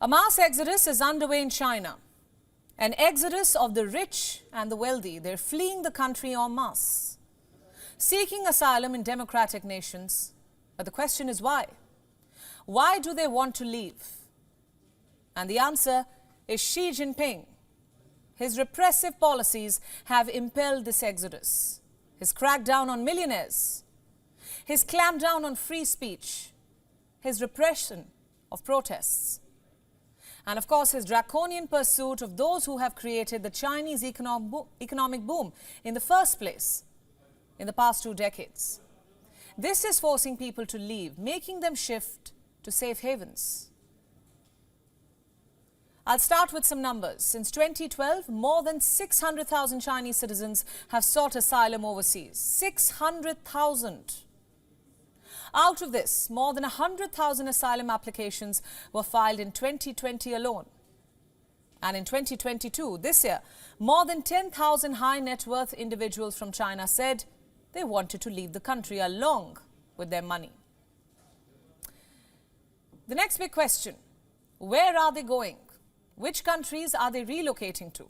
A mass exodus is underway in China. An exodus of the rich and the wealthy. They're fleeing the country en masse, seeking asylum in democratic nations. But the question is why? Why do they want to leave? And the answer is Xi Jinping. His repressive policies have impelled this exodus. His crackdown on millionaires, his clampdown on free speech, his repression of protests, and of course his draconian pursuit of those who have created the Chinese economic boom in the first place in the past 2 decades. This is forcing people to leave, making them shift to safe havens. I'll start with some numbers. Since 2012, more than 600,000 Chinese citizens have sought asylum overseas. 600,000. Out of this, more than 100,000 asylum applications were filed in 2020 alone. And in 2022, this year, more than 10,000 high net worth individuals from China said they wanted to leave the country along with their money. The next big question, where are they going? Which countries are they relocating to?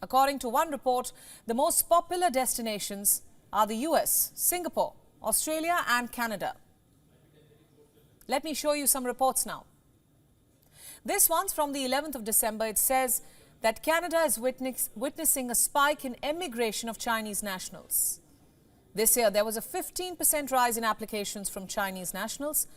According to one report, the most popular destinations are the US, Singapore, Australia and Canada. Let me show you some reports now. This one's from the 11th of December. It says that Canada is witnessing a spike in emigration of Chinese nationals. This year, there was a 15% rise in applications from Chinese nationals.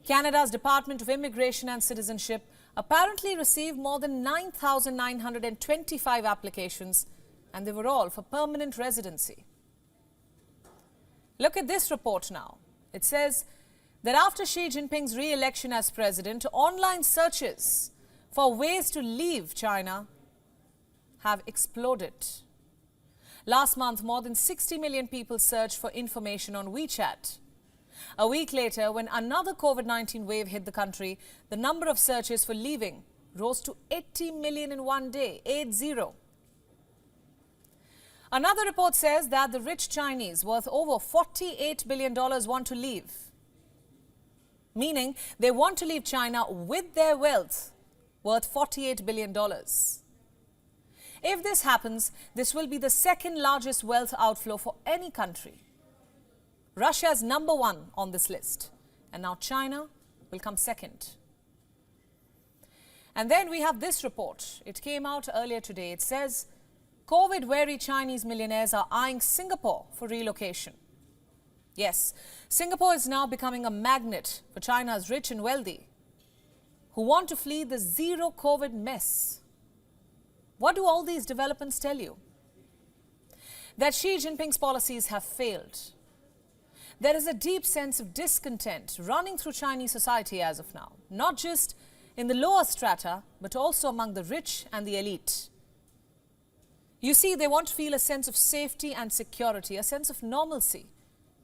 Canada's Department of Immigration and Citizenship apparently received more than 9,925 applications, and they were all for permanent residency. Look at this report now. It says that after Xi Jinping's re-election as president, online searches for ways to leave China have exploded. Last month, more than 60 million people searched for information on WeChat. A week later, when another COVID-19 wave hit the country, the number of searches for leaving rose to 80 million in one day, 80. Another report says that the rich Chinese worth over $48 billion want to leave, meaning they want to leave China with their wealth worth $48 billion. If this happens, this will be the second largest wealth outflow for any country. Russia is number 1 on this list, and now China will come second. And then we have this report. It came out earlier today. It says COVID-weary Chinese millionaires are eyeing Singapore for relocation. Yes, Singapore is now becoming a magnet for China's rich and wealthy who want to flee the zero-COVID mess. What do all these developments tell you? That Xi Jinping's policies have failed. There is a deep sense of discontent running through Chinese society as of now, not just in the lower strata, but also among the rich and the elite. You see, they want to feel a sense of safety and security, a sense of normalcy,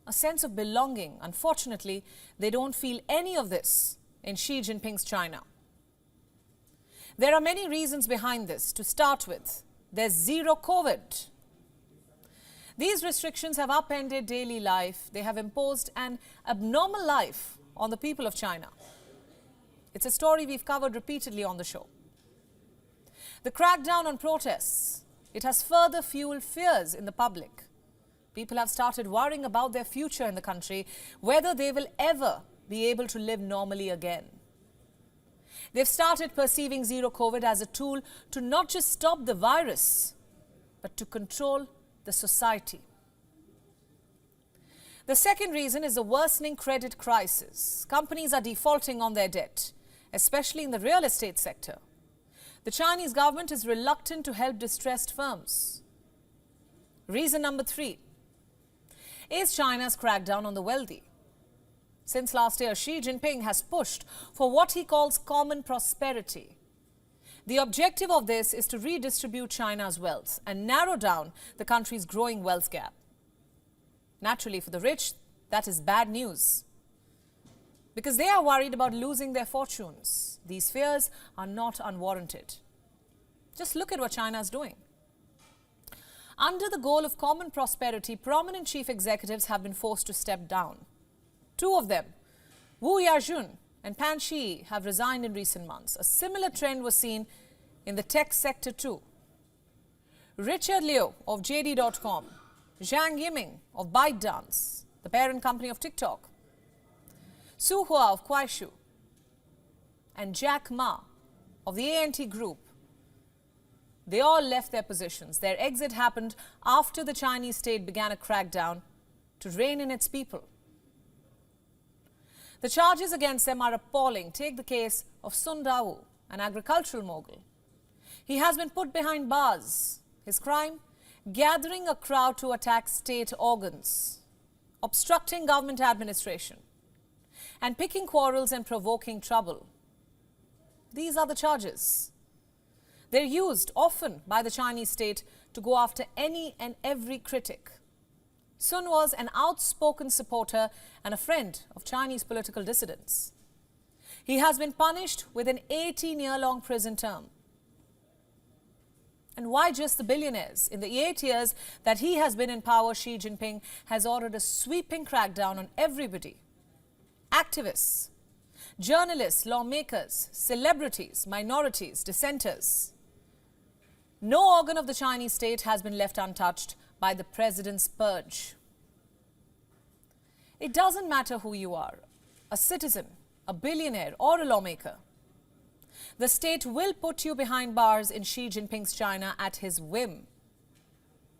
a sense of belonging. Unfortunately, they don't feel any of this in Xi Jinping's China. There are many reasons behind this. To start with, there's zero COVID. These restrictions have upended daily life. They have imposed an abnormal life on the people of China. It's a story we've covered repeatedly on the show. The crackdown on protests, it has further fueled fears in the public. People have started worrying about their future in the country, whether they will ever be able to live normally again. They've started perceiving zero COVID as a tool to not just stop the virus, but to control the society. The second reason is the worsening credit crisis. Companies are defaulting on their debt, especially in the real estate sector. The Chinese government is reluctant to help distressed firms. Reason number 3 is China's crackdown on the wealthy. Since last year, Xi Jinping has pushed for what he calls common prosperity. The objective of this is to redistribute China's wealth and narrow down the country's growing wealth gap. Naturally, for the rich, that is bad news, because they are worried about losing their fortunes. These fears are not unwarranted. Just look at what China is doing. Under the goal of common prosperity, prominent chief executives have been forced to step down. 2 of them, Wu Yajun and Pan Shi have resigned in recent months. A similar trend was seen in the tech sector too. Richard Liu of JD.com, Zhang Yiming of ByteDance, the parent company of TikTok, Su Hua of Kuaishou, and Jack Ma of the A&T Group, they all left their positions. Their exit happened after the Chinese state began a crackdown to rein in its people. The charges against them are appalling. Take the case of Sun Dao, an agricultural mogul. He has been put behind bars. His crime? Gathering a crowd to attack state organs, obstructing government administration, and picking quarrels and provoking trouble. These are the charges. They're used often by the Chinese state to go after any and every critic. Sun was an outspoken supporter and a friend of Chinese political dissidents. He has been punished with an 18-year-long prison term. And why just the billionaires? In the 8 years that he has been in power, Xi Jinping has ordered a sweeping crackdown on everybody. Activists, journalists, lawmakers, celebrities, minorities, dissenters. No organ of the Chinese state has been left untouched by the president's purge. It doesn't matter who you are, a citizen, a billionaire or a lawmaker. The state will put you behind bars in Xi Jinping's China at his whim.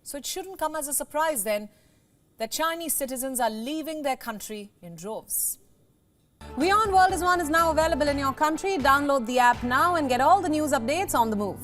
So it shouldn't come as a surprise then that Chinese citizens are leaving their country in droves. WION World is now available in your country. Download the app now and get all the news updates on the move.